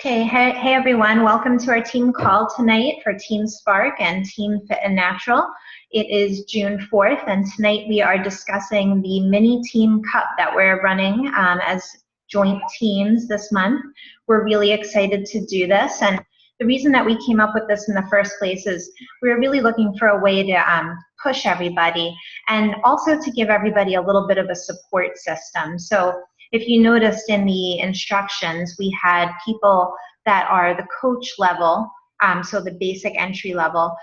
Okay, hey everyone, welcome to our team call tonight for Team Spark and Team Fit and Natural. It is June 4th, and tonight we are discussing the mini team cup that we're running as joint teams this month. We're really excited to do this, and the reason that we came up with this in the first place is we were really looking for a way to push everybody and also to give everybody a little bit of a support system. So if you noticed in the instructions, we had people that are the coach level, so the basic entry level,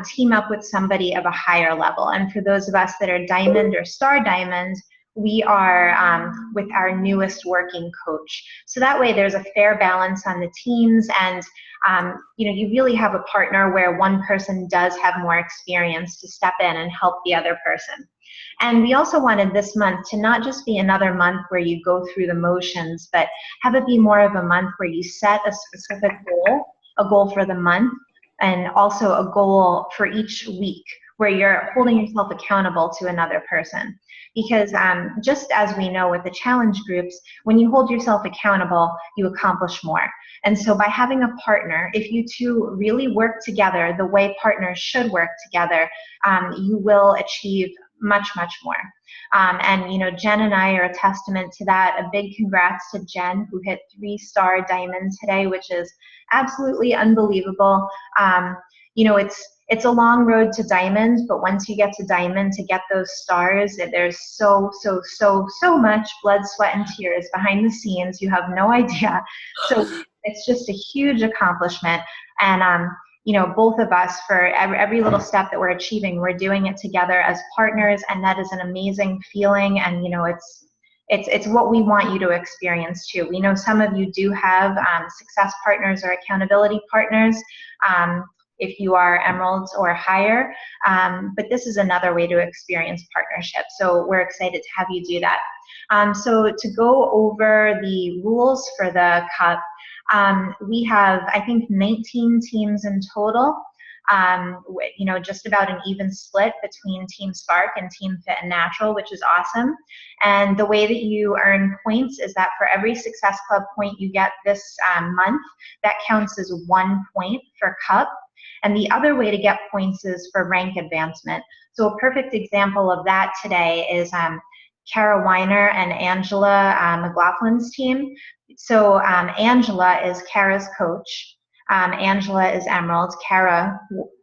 team up with somebody of a higher level. And for those of us that are diamond or star diamond, we are with our newest working coach. So that way there's a fair balance on the teams, and you really have a partner where one person does have more experience to step in and help the other person. And we also wanted this month to not just be another month where you go through the motions, but have it be more of a month where you set a specific goal, a goal for the month, and also a goal for each week where you're holding yourself accountable to another person. Because just as we know with the challenge groups, when you hold yourself accountable, you accomplish more. And so by having a partner, if you two really work together the way partners should work together, you will achieve much, much more. And Jen and I are a testament to that. A big congrats to Jen, who hit 3-star diamond today, which is absolutely unbelievable. It's a long road to diamond, but once you get to diamond, to get those stars, there's so much blood, sweat, and tears behind the scenes. You have no idea. So it's just a huge accomplishment. And both of us, for every little step that we're achieving, we're doing it together as partners, and that is an amazing feeling. And it's what we want you to experience too. We know some of you do have success partners or accountability partners if you are emeralds or higher, but this is another way to experience partnership. So we're excited to have you do that. So to go over the rules for the cup, we have, I think, 19 teams in total. Just about an even split between Team Spark and Team Fit and Natural, which is awesome. And the way that you earn points is that for every Success Club point you get this month, that counts as 1 point for cup. And the other way to get points is for rank advancement. So a perfect example of that today is Kara Weiner and Angela McLaughlin's team. So Angela is Kara's coach. Angela is Emerald. Kara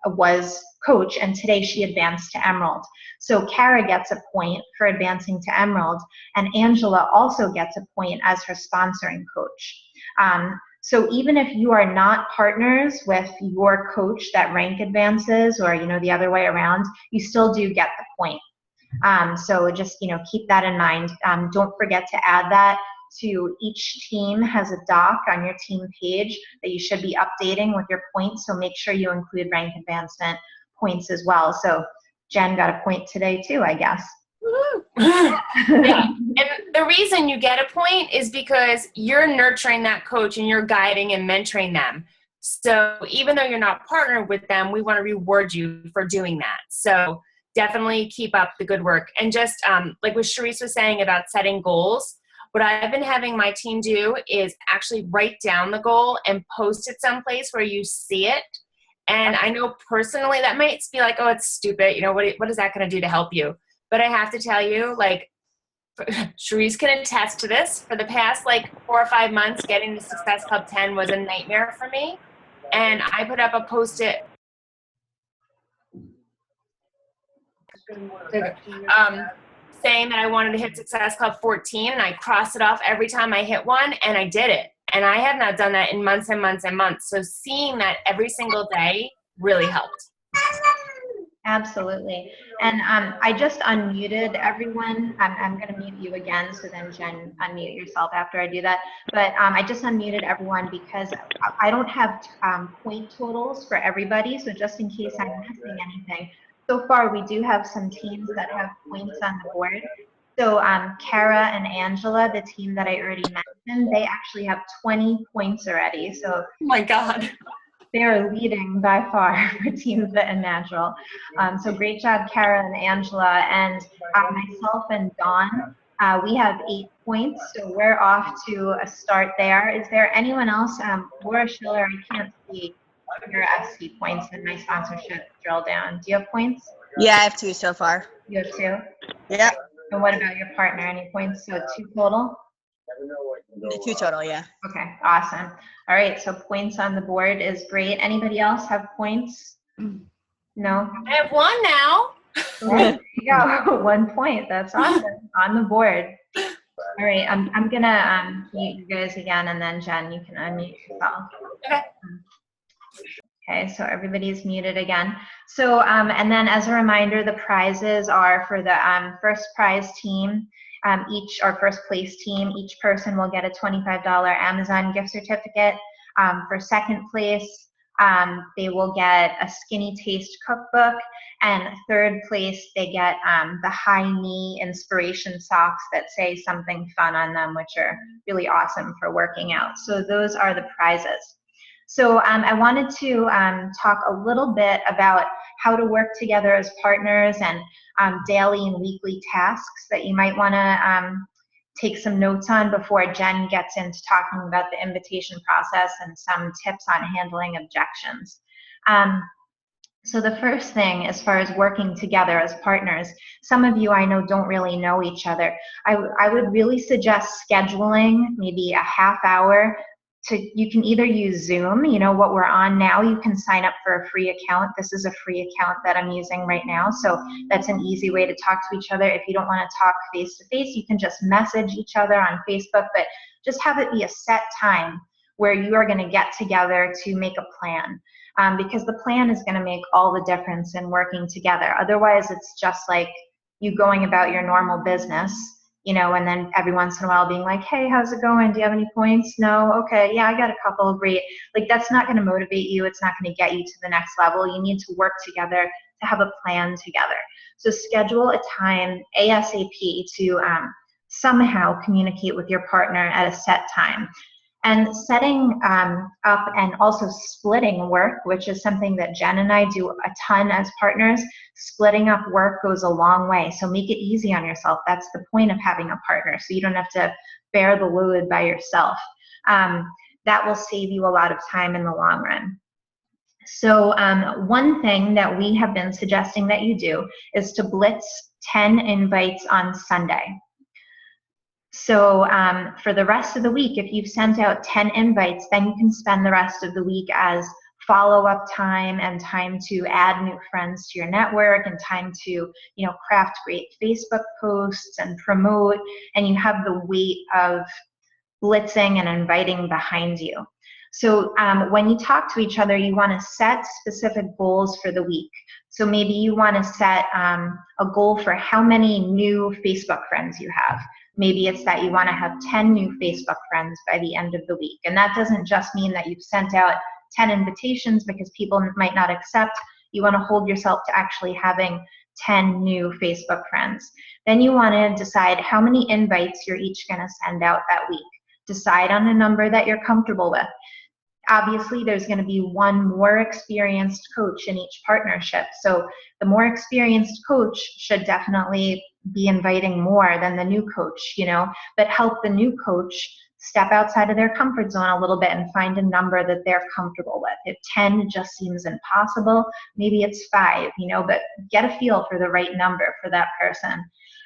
was coach, and today she advanced to Emerald. So Kara gets a point for advancing to Emerald, and Angela also gets a point as her sponsoring coach. So even if you are not partners with your coach that rank advances, or the other way around, you still do get the point. So just keep that in mind. Don't forget to add that to each team. Has a doc on your team page that you should be updating with your points, so make sure you include rank advancement points as well. So Jen got a point today too, I guess. Yeah. And the reason you get a point is because you're nurturing that coach and you're guiding and mentoring them. So even though you're not partnered with them, we want to reward you for doing that. So definitely keep up the good work. And just like what Charisse was saying about setting goals, what I've been having my team do is actually write down the goal and post it someplace where you see it. And I know personally that might be like, oh, it's stupid. What is that going to do to help you? But I have to tell you, Charisse can attest to this. For the past 4 or 5 months, getting to Success Club 10 was a nightmare for me. And I put up a Post-it saying that I wanted to hit Success Club 14, and I crossed it off every time I hit one, and I did it. And I have not done that in months and months and months. So seeing that every single day really helped. Absolutely. And I just unmuted everyone. I'm going to mute you again, so then Jen, unmute yourself after I do that. But I just unmuted everyone because I don't have point totals for everybody, so just in case I'm missing anything. So far, we do have some teams that have points on the board. So Kara and Angela, the team that I already mentioned, they actually have 20 points already. So oh my God. They are leading by far for Team Fit and Natural. So great job, Kara and Angela. And myself and Dawn, We have 8 points, so we're off to a start there. Is there anyone else? Laura Schiller, I can't see your FC points in my sponsorship drill down. Do you have points? Yeah, I have 2 so far. You have 2? Yeah. And what about your partner? Any points? So 2 total? 2 total, yeah. Okay, awesome. All right, so points on the board is great. Anybody else have points? No? I have 1 now. There you go. 1 point. That's awesome. On the board. All right, I'm gonna mute you guys again, and then Jen, you can unmute yourself. Okay. Okay, so everybody's muted again. So, and then as a reminder, the prizes are for the first prize team, our first place team, each person will get a $25 Amazon gift certificate. For second place, they will get a Skinny Taste cookbook, and third place, they get the high knee inspiration socks that say something fun on them, which are really awesome for working out. So those are the prizes. So I wanted to talk a little bit about how to work together as partners and daily and weekly tasks that you might want to take some notes on before Jen gets into talking about the invitation process and some tips on handling objections. So the first thing, as far as working together as partners, some of you I know don't really know each other. I would really suggest scheduling maybe a half hour. You can either use Zoom, what we're on now, you can sign up for a free account. This is a free account that I'm using right now, so that's an easy way to talk to each other. If you don't want to talk face-to-face, you can just message each other on Facebook, but just have it be a set time where you are going to get together to make a plan, because the plan is going to make all the difference in working together. Otherwise, it's just like you going about your normal business, and then every once in a while being like, hey, how's it going? Do you have any points? No? Okay, yeah, I got a couple, great. Like, that's not going to motivate you. It's not going to get you to the next level. You need to work together to have a plan together. So schedule a time ASAP to somehow communicate with your partner at a set time. And setting up and also splitting work, which is something that Jen and I do a ton as partners. Splitting up work goes a long way. So make it easy on yourself. That's the point of having a partner, so you don't have to bear the load by yourself. That will save you a lot of time in the long run. So one thing that we have been suggesting that you do is to blitz 10 invites on Sunday. So for the rest of the week, if you've sent out 10 invites, then you can spend the rest of the week as follow-up time and time to add new friends to your network and time to, craft great Facebook posts and promote, and you have the weight of blitzing and inviting behind you. So when you talk to each other, you want to set specific goals for the week. So maybe you want to set a goal for how many new Facebook friends you have. Maybe it's that you want to have 10 new Facebook friends by the end of the week. And that doesn't just mean that you've sent out 10 invitations because people might not accept. You want to hold yourself to actually having 10 new Facebook friends. Then you want to decide how many invites you're each going to send out that week. Decide on a number that you're comfortable with. Obviously, there's going to be one more experienced coach in each partnership. So the more experienced coach should definitely be inviting more than the new coach, but help the new coach step outside of their comfort zone a little bit and find a number that they're comfortable with. If 10 just seems impossible, maybe it's 5, but get a feel for the right number for that person.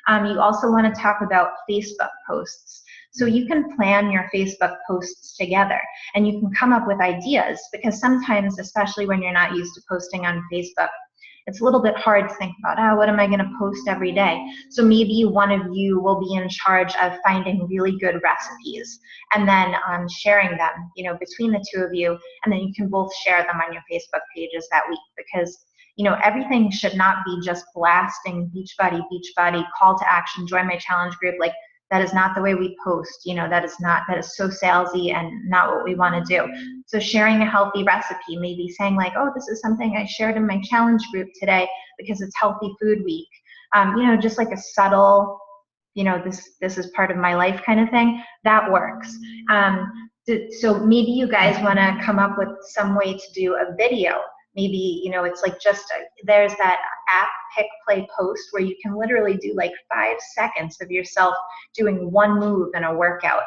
You also want to talk about Facebook posts. So you can plan your Facebook posts together and you can come up with ideas, because sometimes, especially when you're not used to posting on Facebook, it's a little bit hard to think about, what am I going to post every day? So maybe one of you will be in charge of finding really good recipes and then sharing them, between the two of you, and then you can both share them on your Facebook pages that week, because everything should not be just blasting Beachbody, call to action, join my challenge group. Like, that is not the way we post. That is so salesy and not what we want to do. So sharing a healthy recipe, maybe saying like, oh, this is something I shared in my challenge group today because it's Healthy Food Week. Just like a subtle, this is part of my life kind of thing, that works. So maybe you guys want to come up with some way to do a video Maybe, it's like there's that app pick, play, post where you can literally do like 5 seconds of yourself doing one move in a workout.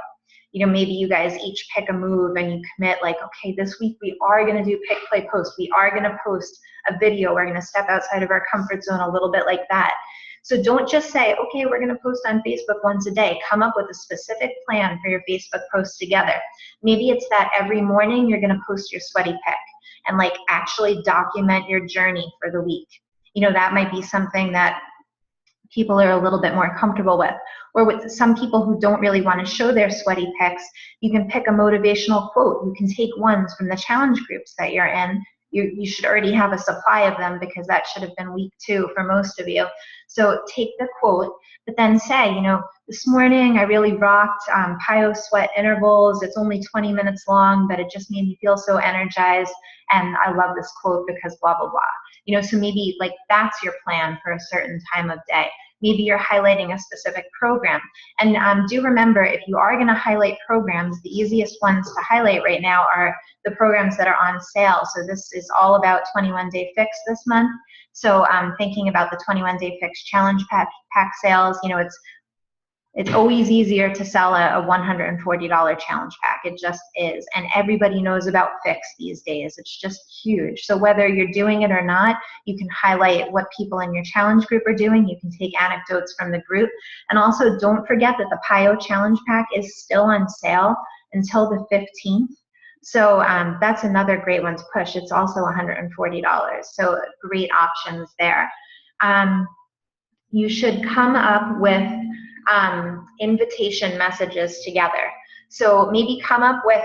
Maybe you guys each pick a move and you commit like, okay, this week we are going to do pick, play, post. We are going to post a video. We're going to step outside of our comfort zone a little bit like that. So don't just say, okay, we're going to post on Facebook once a day. Come up with a specific plan for your Facebook posts together. Maybe it's that every morning you're going to post your sweaty pic and like actually document your journey for the week. That might be something that people are a little bit more comfortable with. Or with some people who don't really want to show their sweaty pics, you can pick a motivational quote. You can take ones from the challenge groups that you're in. You should already have a supply of them because that should have been week 2 for most of you. So take the quote, but then say, this morning I really rocked PiYo sweat intervals. It's only 20 minutes long, but it just made me feel so energized. And I love this quote because blah, blah, blah. So maybe like that's your plan for a certain time of day. Maybe you're highlighting a specific program. And do remember, if you are going to highlight programs, the easiest ones to highlight right now are the programs that are on sale. So this is all about 21 Day Fix this month. So thinking about the 21 Day Fix challenge pack sales, it's always easier to sell a $140 challenge pack. It just is. And everybody knows about Fix these days. It's just huge. So whether you're doing it or not, you can highlight what people in your challenge group are doing. You can take anecdotes from the group. And also don't forget that the PiYo challenge pack is still on sale until the 15th. So that's another great one to push. It's also $140. So great options there. You should come up with invitation messages together. So maybe come up with,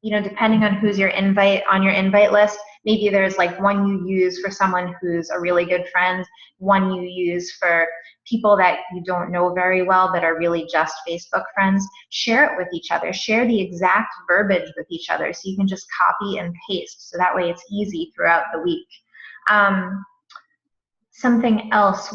depending on who's your invite list, maybe there's like one you use for someone who's a really good friend, one you use for people that you don't know very well but are really just Facebook friends. Share it with each other. Share the exact verbiage with each other so you can just copy and paste. So that way it's easy throughout the week. Something else.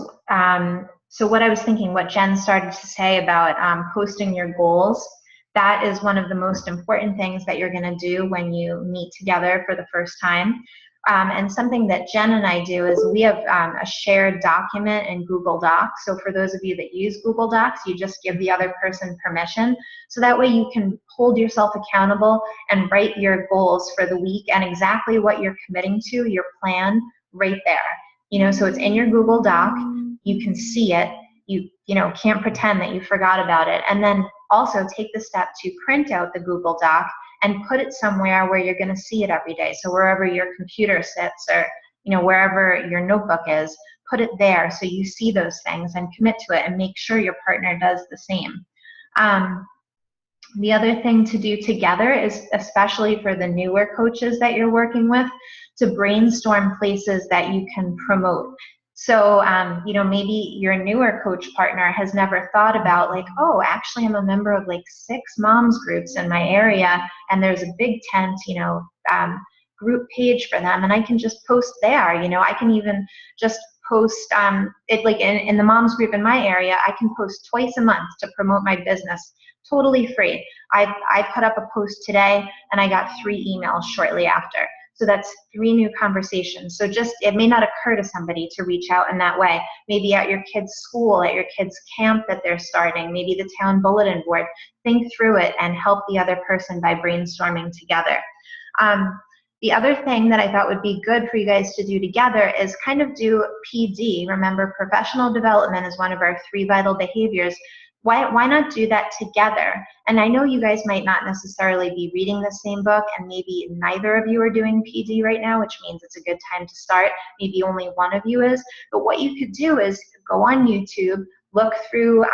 So what I was thinking, what Jen started to say about posting your goals, that is one of the most important things that you're going to do when you meet together for the first time. And something that Jen and I do is we have a shared document in Google Docs. So for those of you that use Google Docs, you just give the other person permission. So that way you can hold yourself accountable and write your goals for the week and exactly what you're committing to, your plan, right there. So it's in your Google Doc. You can see it. You can't pretend that you forgot about it. And then also take the step to print out the Google Doc and put it somewhere where you're going to see it every day. So wherever your computer sits or wherever your notebook is, put it there so you see those things and commit to it and make sure your partner does the same. The other thing to do together is, especially for the newer coaches that you're working with, to brainstorm places that you can promote. So, maybe your newer coach partner has never thought about like, oh, actually I'm a member of like 6 moms groups in my area and there's a big tent, group page for them and I can just post there. I can even just post it like in the moms group in my area. I can post twice a month to promote my business, totally free. I put up a post today and I got 3 emails shortly after. So that's 3 new conversations. So it may not occur to somebody to reach out in that way. Maybe at your kid's school, at your kid's camp that they're starting, maybe the town bulletin board. Think through it and help the other person by brainstorming together. The other thing that I thought would be good for you guys to do together is kind of do PD. Remember, professional development is one of our 3 vital behaviors. Why not do that together? And I know you guys might not necessarily be reading the same book, and maybe neither of you are doing PD right now, which means it's a good time to start. Maybe only one of you is. But what you could do is go on YouTube, look through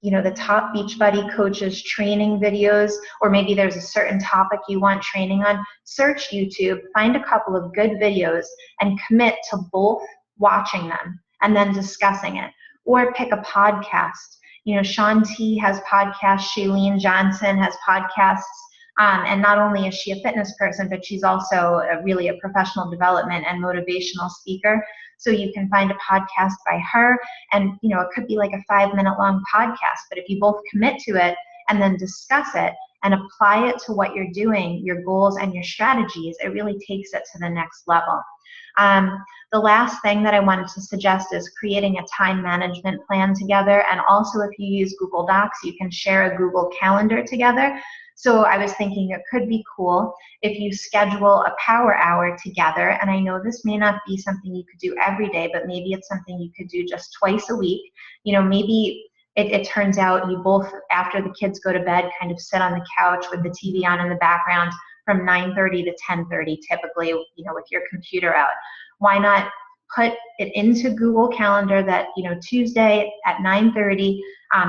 the top Beachbody coaches training videos, or maybe there's a certain topic you want training on. Search YouTube, find a couple of good videos, and commit to both watching them and then discussing it. Or pick a podcast. Shaun T has podcasts, Shailene Johnson has podcasts, and not only is she a fitness person, but she's also really a professional development and motivational speaker. So you can find a podcast by her, and it could be like a 5-minute long podcast, but if you both commit to it and then discuss it, and apply it to what you're doing, your goals and your strategies, it really takes it to the next level. The last thing that I wanted to suggest is creating a time management plan together. And also, if you use Google Docs, you can share a Google Calendar together. So I was thinking it could be cool if you schedule a power hour together. And I know this may not be something you could do every day, but maybe it's something you could do just twice a week. You know, maybe it turns out you both, after the kids go to bed, kind of sit on the couch with the TV on in the background from 9:30 to 10:30, typically, you know, with your computer out. Why not put it into Google Calendar that, you know, Tuesday at 9:30,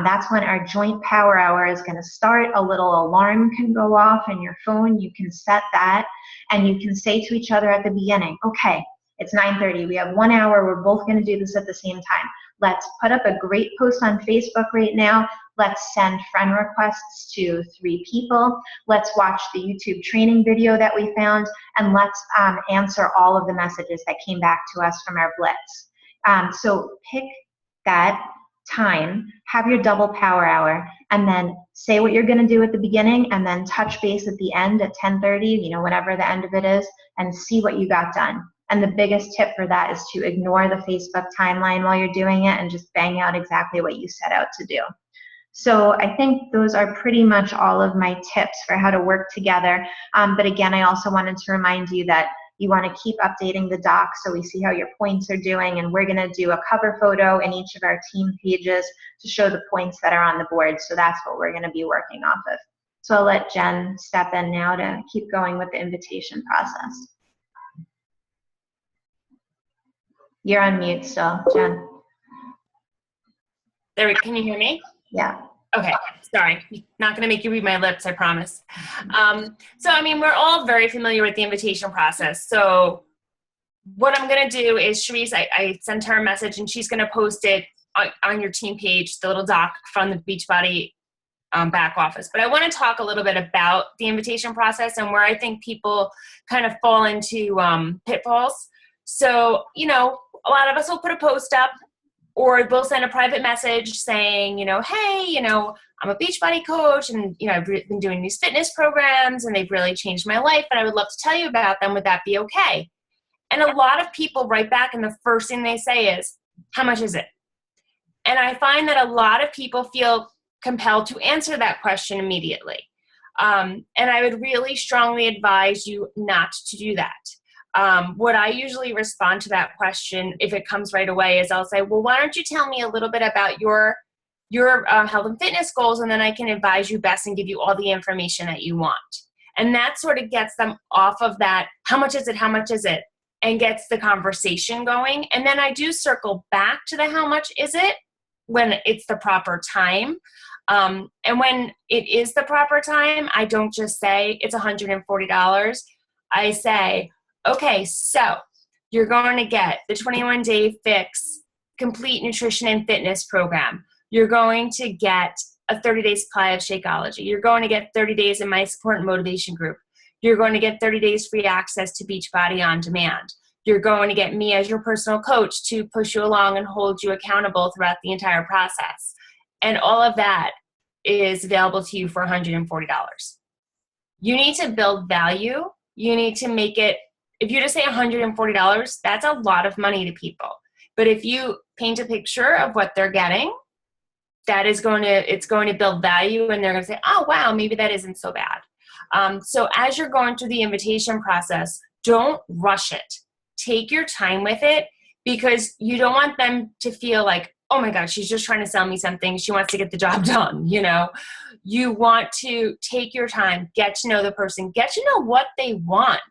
that's when our joint power hour is going to start. A little alarm can go off in your phone. You can set that, and you can say to each other at the beginning, okay, it's 9:30. We have 1 hour. We're both going to do this at the same time. Let's put up a great post on Facebook right now. Let's send friend requests to 3 people. Let's watch the YouTube training video that we found, and let's answer all of the messages that came back to us from our blitz. So pick that time, have your double power hour, and then say what you're going to do at the beginning, and then touch base at the end at 10:30, you know, whatever the end of it is, and see what you got done. And the biggest tip for that is to ignore the Facebook timeline while you're doing it and just bang out exactly what you set out to do. So I think those are pretty much all of my tips for how to work together. But again, I also wanted to remind you that you want to keep updating the doc so we see how your points are doing, and we're going to do a cover photo in each of our team pages to show the points that are on the board. So that's what we're going to be working off of. So I'll let Jen step in now to keep going with the invitation process. You're on mute still, Jen. Can you hear me? Yeah. Okay, sorry. Not going to make you read my lips, I promise. So, I mean, we're all very familiar with the invitation process. So what I'm going to do is, Sharice, I sent her a message, and she's going to post it on your team page, the little doc from the Beachbody back office. But I want to talk a little bit about the invitation process and where I think people kind of fall into pitfalls. So, you know, a lot of us will put a post up, or we'll send a private message saying, you know, hey, you know, I'm a Beachbody coach, and, you know, I've been doing these fitness programs, and they've really changed my life, and I would love to tell you about them. Would that be okay? And a lot of people write back, and the first thing they say is, how much is it? And I find that a lot of people feel compelled to answer that question immediately. And I would really strongly advise you not to do that. What I usually respond to that question, if it comes right away, is I'll say, well, why don't you tell me a little bit about your health and fitness goals, and then I can advise you best and give you all the information that you want. And that sort of gets them off of that, how much is it, and gets the conversation going. And then I do circle back to the how much is it when it's the proper time. And when it is the proper time, I don't just say it's $140. I say, okay, so you're going to get the 21-day fix complete nutrition and fitness program. You're going to get a 30-day supply of Shakeology. You're going to get 30 days in my support and motivation group. You're going to get 30 days free access to Beachbody On Demand. You're going to get me as your personal coach to push you along and hold you accountable throughout the entire process. And all of that is available to you for $140. You need to build value. You need to make it, if you just say $140, that's a lot of money to people. But if you paint a picture of what they're getting, it's going to build value, and they're going to say, oh, wow, maybe that isn't so bad. So as you're going through the invitation process, don't rush it. Take your time with it, because you don't want them to feel like, oh my God, she's just trying to sell me something. She wants to get the job done. You know, you want to take your time, get to know the person, get to know what they want.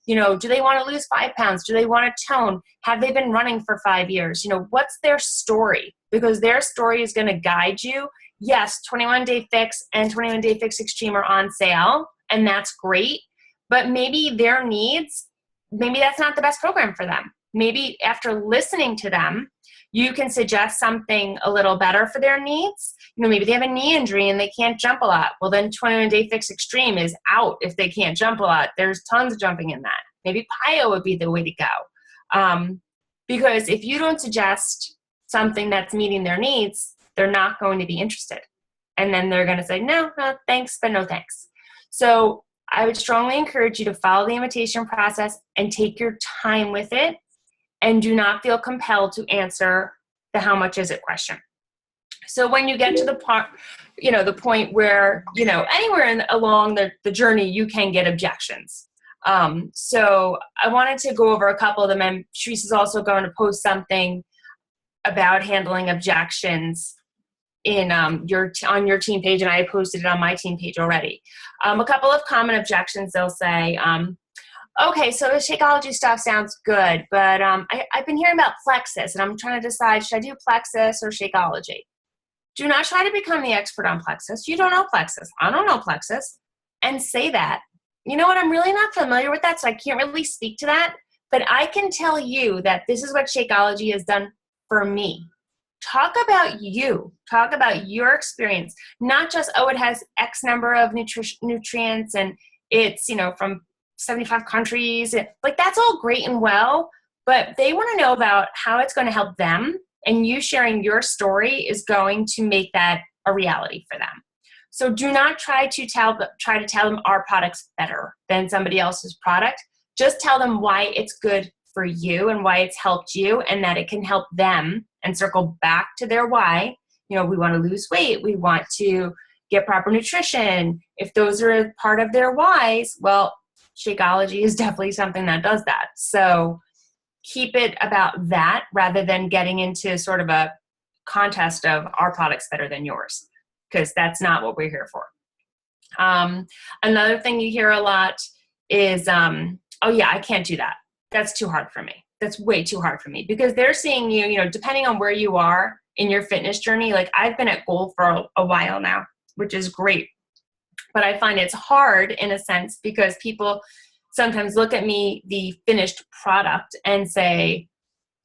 You know, do they want to lose 5 pounds? Do they want to tone? Have they been running for 5 years? You know, what's their story? Because their story is going to guide you. Yes, 21-day fix and 21-day fix extreme are on sale, and that's great. But maybe their needs, maybe that's not the best program for them. Maybe after listening to them, you can suggest something a little better for their needs. You know, maybe they have a knee injury and they can't jump a lot. Well, then 21-day fix extreme is out if they can't jump a lot. There's tons of jumping in that. Maybe PiYo would be the way to go. Because if you don't suggest something that's meeting their needs, they're not going to be interested. And then they're going to say, no, thanks, but no thanks. So I would strongly encourage you to follow the invitation process and take your time with it, and do not feel compelled to answer the how much is it question. So when you get to the part, the point where, anywhere along the journey, you can get objections. So I wanted to go over a couple of them, and Sharice is also going to post something about handling objections in on your team page, and I posted it on my team page already. A couple of common objections, they'll say, okay, so the Shakeology stuff sounds good, but I've been hearing about Plexus, and I'm trying to decide, should I do Plexus or Shakeology? Do not try to become the expert on Plexus. You don't know Plexus. I don't know Plexus. And say that. You know what? I'm really not familiar with that, so I can't really speak to that. But I can tell you that this is what Shakeology has done for me. Talk about you. Talk about your experience. Not just, it has X number of nutrients and it's, from 75 countries. Like, that's all great and well, but they want to know about how it's going to help them, and you sharing your story is going to make that a reality for them. So do not try to tell them our product's better than somebody else's product. Just tell them why it's good for you and why it's helped you, and that it can help them, and circle back to their why. We want to lose weight. We want to get proper nutrition. If those are part of their whys, well, Shakeology is definitely something that does that. So keep it about that rather than getting into sort of a contest of our product's better than yours, because that's not what we're here for. Another thing you hear a lot is, oh yeah, I can't do that. That's too hard for me. That's way too hard for me, because they're seeing you, depending on where you are in your fitness journey. Like, I've been at goal for a while now, which is great. But I find it's hard in a sense because people sometimes look at me, the finished product, and say,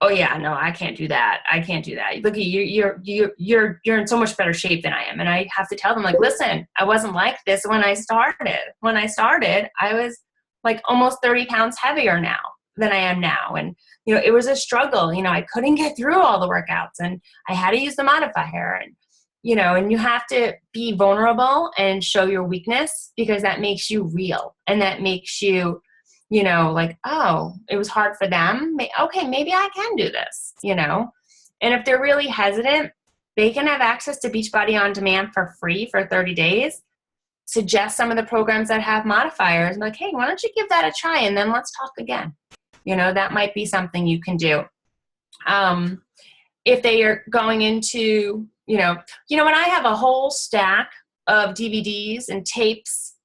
oh yeah, no, I can't do that. I can't do that. Look, you're in so much better shape than I am. And I have to tell them, like, listen, I wasn't like this when I started. When I started, I was like almost 30 pounds heavier now than I am now. And, it was a struggle. I couldn't get through all the workouts, and I had to use the modifier, and, and you have to be vulnerable and show your weakness, because that makes you real. And that makes you, like, oh, it was hard for them. Okay, maybe I can do this, And if they're really hesitant, they can have access to Beachbody On Demand for free for 30 days. Suggest some of the programs that have modifiers. Like, hey, why don't you give that a try, and then let's talk again. That might be something you can do. If they are going into, when I have a whole stack of DVDs and tapes,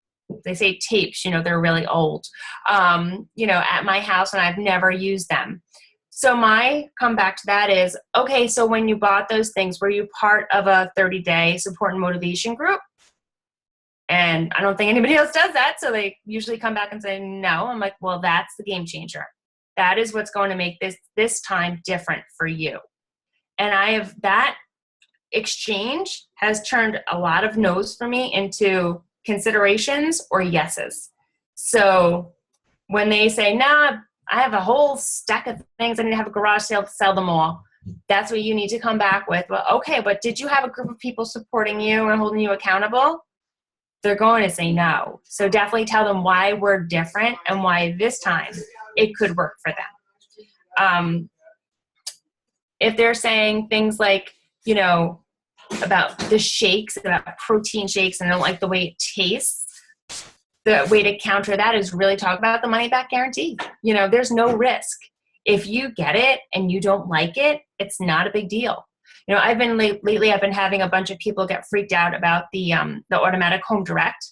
they say tapes, they're really old, at my house, and I've never used them. So my comeback to that is, okay, so when you bought those things, were you part of a 30-day support and motivation group? And I don't think anybody else does that. So they usually come back and say, no. I'm like, well, that's the game changer. That is what's going to make this time different for you. And that exchange has turned a lot of no's for me into considerations or yeses. So when they say, nah, I have a whole stack of things, I need to have a garage sale to sell them all, that's what you need to come back with. Well, okay, but did you have a group of people supporting you and holding you accountable? They're going to say no. So definitely tell them why we're different and why this time it could work for them. If they're saying things like, about the shakes, about protein shakes, and don't like the way it tastes, the way to counter that is really talk about the money back guarantee. There's no risk. If you get it and you don't like it, it's not a big deal. I've been lately, I've been having a bunch of people get freaked out about the automatic home direct.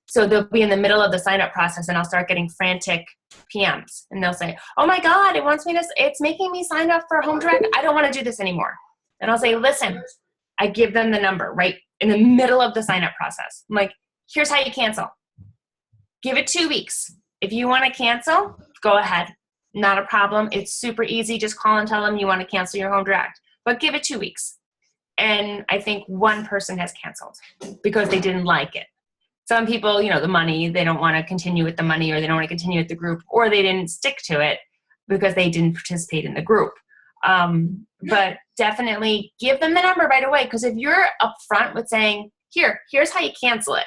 So they'll be in the middle of the sign up process, and I'll start getting frantic PMs, and they'll say, oh my God, it's making me sign up for home direct. I don't want to do this anymore. And I'll say, listen, I give them the number right in the middle of the sign up process. I'm like, here's how you cancel. Give it 2 weeks. If you want to cancel, go ahead. Not a problem. It's super easy. Just call and tell them you want to cancel your home direct, but give it 2 weeks. And I think one person has canceled because they didn't like it. Some people, the money, they don't want to continue with the money, or they don't want to continue with the group, or they didn't stick to it because they didn't participate in the group. But definitely give them the number right away, because if you're upfront with saying, here's how you cancel it,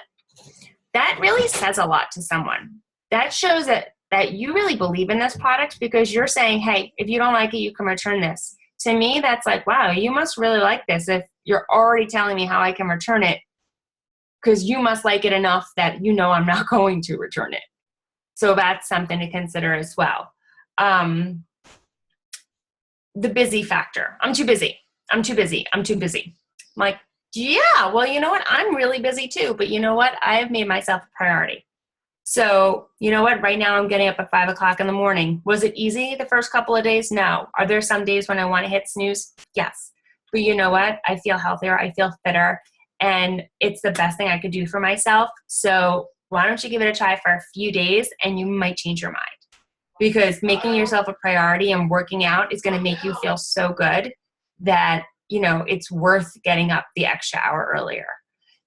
that really says a lot to someone. That shows that you really believe in this product, because you're saying, hey, if you don't like it, you can return this. To me, that's like, wow, you must really like this if you're already telling me how I can return it, because you must like it enough that you know I'm not going to return it. So that's something to consider as well. The busy factor. I'm too busy. I'm like, yeah, well, you know what? I'm really busy too, but you know what? I have made myself a priority. So, you know what? Right now I'm getting up at 5 o'clock in the morning. Was it easy the first couple of days? No. Are there some days when I want to hit snooze? Yes. But you know what? I feel healthier. I feel fitter. And it's the best thing I could do for myself. So why don't you give it a try for a few days, and you might change your mind. Because making yourself a priority and working out is going to make you feel so good that, you know, it's worth getting up the extra hour earlier.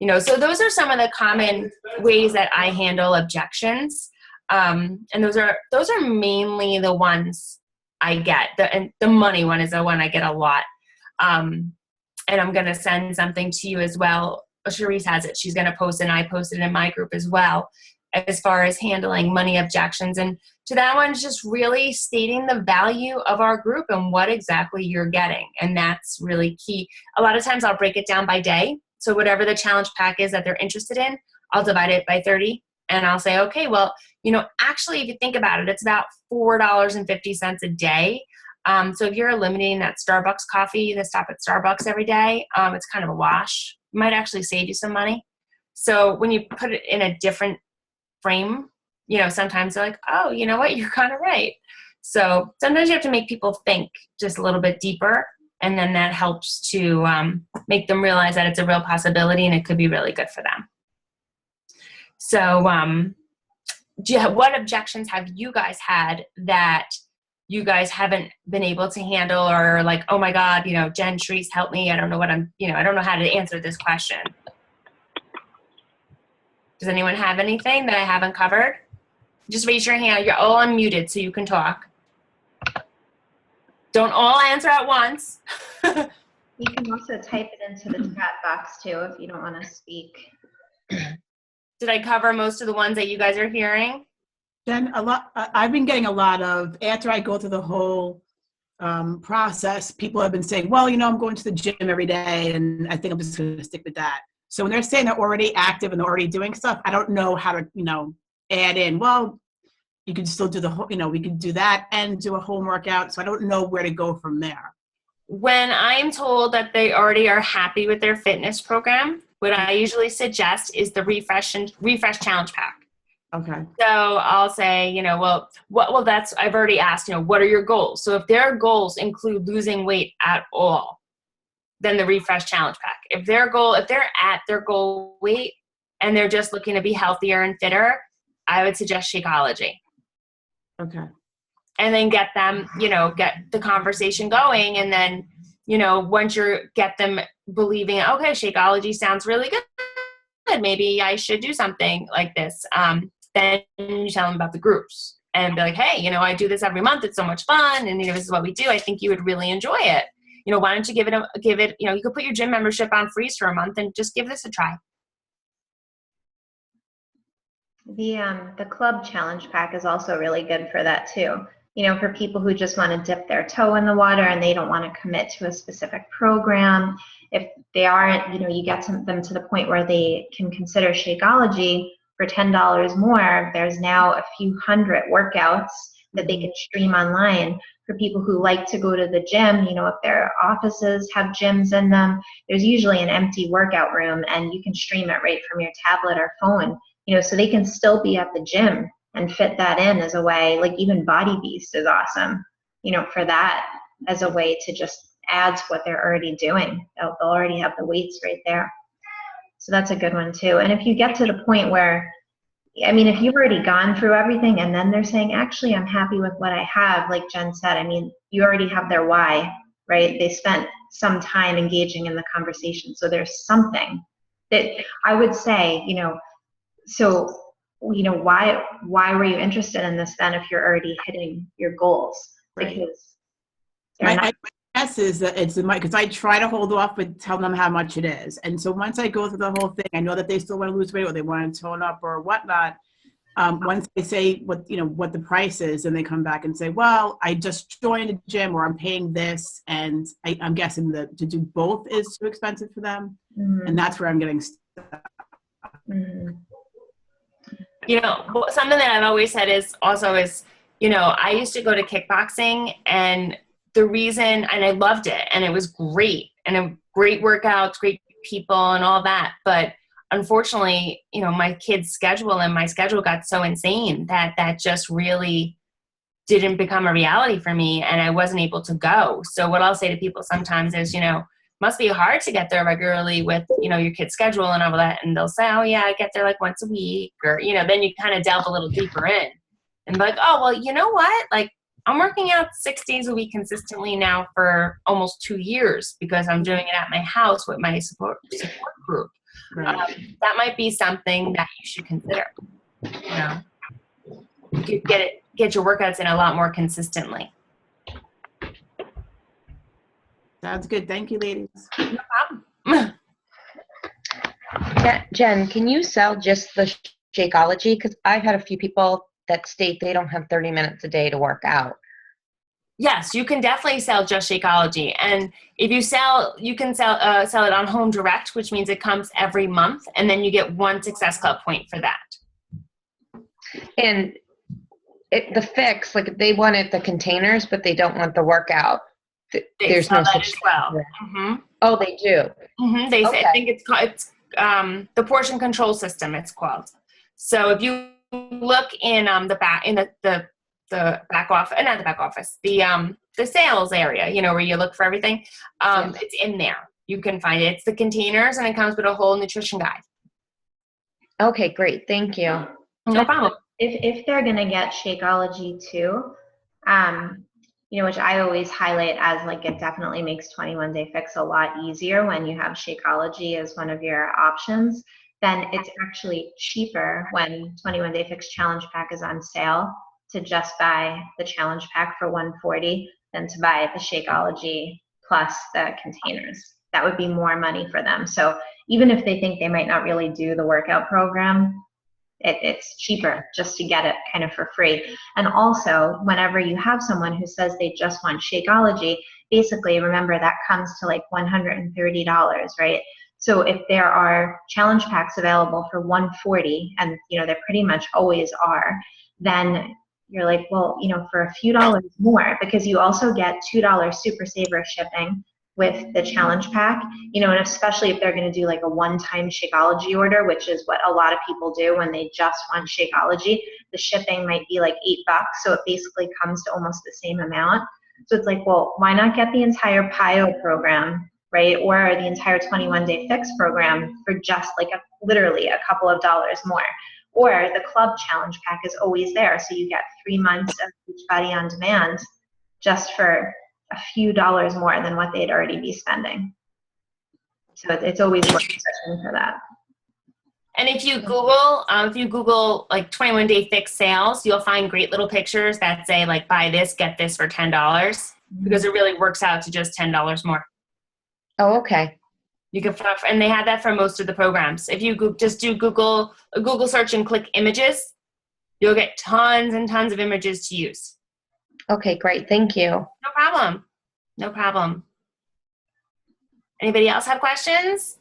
You know, so those are some of the common ways that I handle objections. And those are mainly the ones I get. The money one is the one I get a lot. And I'm going to send something to you as well. Cherise has it. She's going to post it, and I posted it in my group as well, as far as handling money objections. And to that one, is just really stating the value of our group and what exactly you're getting. And that's really key. A lot of times I'll break it down by day. So whatever the challenge pack is that they're interested in, I'll divide it by 30. And I'll say, okay, well, you know, actually, if you think about it, it's about $4.50 a day. So if you're eliminating that Starbucks coffee, the stop at Starbucks every day, it's kind of a wash. It might actually save you some money. So when you put it in a different frame, you know, sometimes they're like, oh, you know what, you're kind of right. So sometimes you have to make people think just a little bit deeper, and then that helps to make them realize that it's a real possibility and it could be really good for them. So what objections have you guys had that you guys haven't been able to handle, or like, oh my God, you know, Jen, Cherise, help me. I don't know I don't know how to answer this question. Does anyone have anything that I haven't covered? Just raise your hand. You're all unmuted so you can talk. Don't all answer at once. You can also type it into the chat box too if you don't want to speak. Did I cover most of the ones that you guys are hearing? Then I've been getting a lot of, after I go through the whole process, people have been saying, well, you know, I'm going to the gym every day and I think I'm just going to stick with that. So when they're saying they're already active and they're already doing stuff, I don't know how to, you know, add in, well, you can still do the whole, you know, we can do that and do a home workout. So I don't know where to go from there. When I'm told that they already are happy with their fitness program, what I usually suggest is the refresh challenge pack. Okay. So I'll say, you know, well, that's, I've already asked, you know, what are your goals? So if their goals include losing weight at all, then the refresh challenge pack. If they're at their goal weight and they're just looking to be healthier and fitter, I would suggest Shakeology. Okay. And then get them, you know, get the conversation going. And then, you know, once get them believing, okay, Shakeology sounds really good. Maybe I should do something like this. Then you tell them about the groups and be like, hey, you know, I do this every month. It's so much fun. And, you know, this is what we do. I think you would really enjoy it. You know, why don't you give it, you know, you could put your gym membership on freeze for a month and just give this a try. The club challenge pack is also really good for that too. You know, for people who just want to dip their toe in the water and they don't want to commit to a specific program. If they aren't, you know, you get them to the point where they can consider Shakeology for $10 more. There's now a few hundred workouts that they can stream online. For people who like to go to the gym, you know, if their offices have gyms in them, there's usually an empty workout room and you can stream it right from your tablet or phone, you know, so they can still be at the gym and fit that in as a way. Like even Body Beast is awesome, you know, for that as a way to just add to what they're already doing. They'll already have the weights right there. So that's a good one too. And if you get to the point where, I mean, if you've already gone through everything and then they're saying, actually, I'm happy with what I have, like Jen said, I mean, you already have their why, right? They spent some time engaging in the conversation. So there's something that I would say, you know, so, you know, why were you interested in this then if you're already hitting your goals? Right. Because My guess is that it's the money, because I try to hold off with telling them how much it is. And so once I go through the whole thing, I know that they still want to lose weight or they want to tone up or whatnot. Once they say what the price is, and they come back and say, well, I just joined a gym or I'm paying this, and I'm guessing that to do both is too expensive for them. Mhm. And that's where I'm getting stuck. Mhm. You know, something that I've always said is, you know, I used to go to kickboxing, and the reason, and I loved it, and it was great, and great workouts, great people and all that. But unfortunately, you know, my kid's schedule and my schedule got so insane that just really didn't become a reality for me, and I wasn't able to go. So what I'll say to people sometimes is, you know, must be hard to get there regularly with, you know, your kid's schedule and all that. And they'll say, oh yeah, I get there like once a week, or, you know, then you kind of delve a little deeper in and be like, oh, well, you know what? Like, I'm working out 6 days a week consistently now for almost 2 years because I'm doing it at my house with my support group. Right. That might be something that you should consider. You know, you could get your workouts in a lot more consistently. Sounds good. Thank you, ladies. No problem. Yeah, Jen, can you sell just the Shakeology? Because I've had a few people that state they don't have 30 minutes a day to work out. Yes, you can definitely sell just Shakeology. And if you sell, you can sell it on Home Direct, which means it comes every month, and then you get 1 Success Club point for that. And the fix, like if they wanted the containers, but they don't want the workout, They there's sell no that such as well. thing. Mm-hmm. Oh, they do. Mm-hmm. They say, Okay. I think it's the portion control system. It's called. So if you look in the back in the back office, not the back office, the sales area, you know, where you look for everything, it's in there. You can find it. It's the containers, and it comes with a whole nutrition guide. Okay, great. Thank you. No problem. If they're going to get Shakeology too, you know, which I always highlight as like it definitely makes 21 Day Fix a lot easier when you have Shakeology as one of your options, then it's actually cheaper when 21 Day Fix Challenge Pack is on sale to just buy the Challenge Pack for $140 than to buy the Shakeology plus the containers. That would be more money for them. So even if they think they might not really do the workout program, it's cheaper just to get it kind of for free. And also, whenever you have someone who says they just want Shakeology, basically remember that comes to like $130, right? So if there are challenge packs available for $140, and you know there pretty much always are, then you're like, well, you know, for a few dollars more, because you also get $2 Super Saver shipping with the challenge pack, you know, and especially if they're going to do like a one-time Shakeology order, which is what a lot of people do when they just want Shakeology, the shipping might be like $8, so it basically comes to almost the same amount. So it's like, well, why not get the entire PIO program, right, or the entire 21 Day Fix program for just like literally a couple of dollars more? Or the club challenge pack is always there, so you get 3 months of Beachbody on Demand just for a few dollars more than what they'd already be spending. So it's always worth searching for that. And if you Google like 21 Day Fix sales, you'll find great little pictures that say like buy this, get this for $10, because it really works out to just $10 more. Oh, okay. You can, and they have that for most of the programs. If you just do a Google search and click images, you'll get tons and tons of images to use. Okay, great. Thank you. No problem. No problem. Anybody else have questions?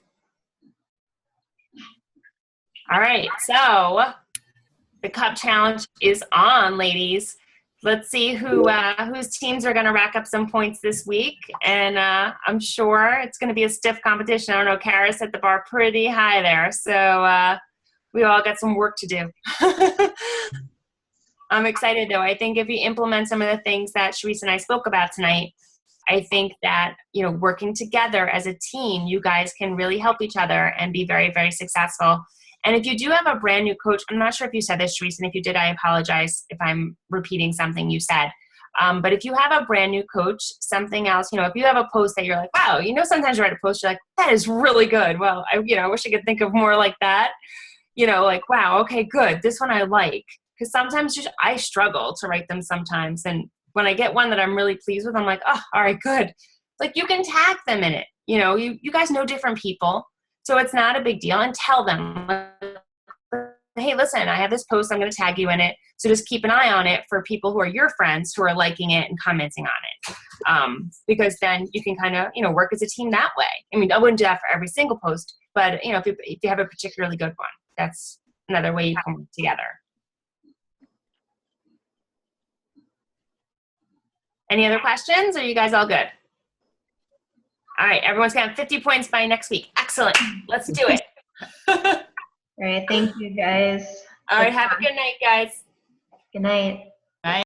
All right, so the Cup Challenge is on, ladies. Let's see whose teams are going to rack up some points this week. And I'm sure it's going to be a stiff competition. I don't know, Kara set the bar pretty high there. So we all got some work to do. I'm excited, though. I think if you implement some of the things that Sharice and I spoke about tonight, I think that, you know, working together as a team, you guys can really help each other and be very, very successful. And if you do have a brand new coach, I'm not sure if you said this, Sharice, and if you did, I apologize if I'm repeating something you said. But if you have a brand new coach, something else, you know, if you have a post that you're like, wow, you know, sometimes you write a post, you're like, that is really good. Well, I wish I could think of more like that. You know, like, wow, okay, good. This one I like. Because sometimes I struggle to write them sometimes. And when I get one that I'm really pleased with, I'm like, oh, all right, good. like you can tag them in it. You know, you guys know different people, so it's not a big deal, and tell them, hey, listen, I have this post, I'm going to tag you in it. So just keep an eye on it for people who are your friends who are liking it and commenting on it. Because then you can kind of, you know, work as a team that way. I mean, I wouldn't do that for every single post, but you know, if you have a particularly good one, that's another way you can work together. Any other questions? Or are you guys all good? All right, everyone's gonna have 50 points by next week. Excellent. Let's do it. All right, thank you guys. All right, have a good night, guys. Good night.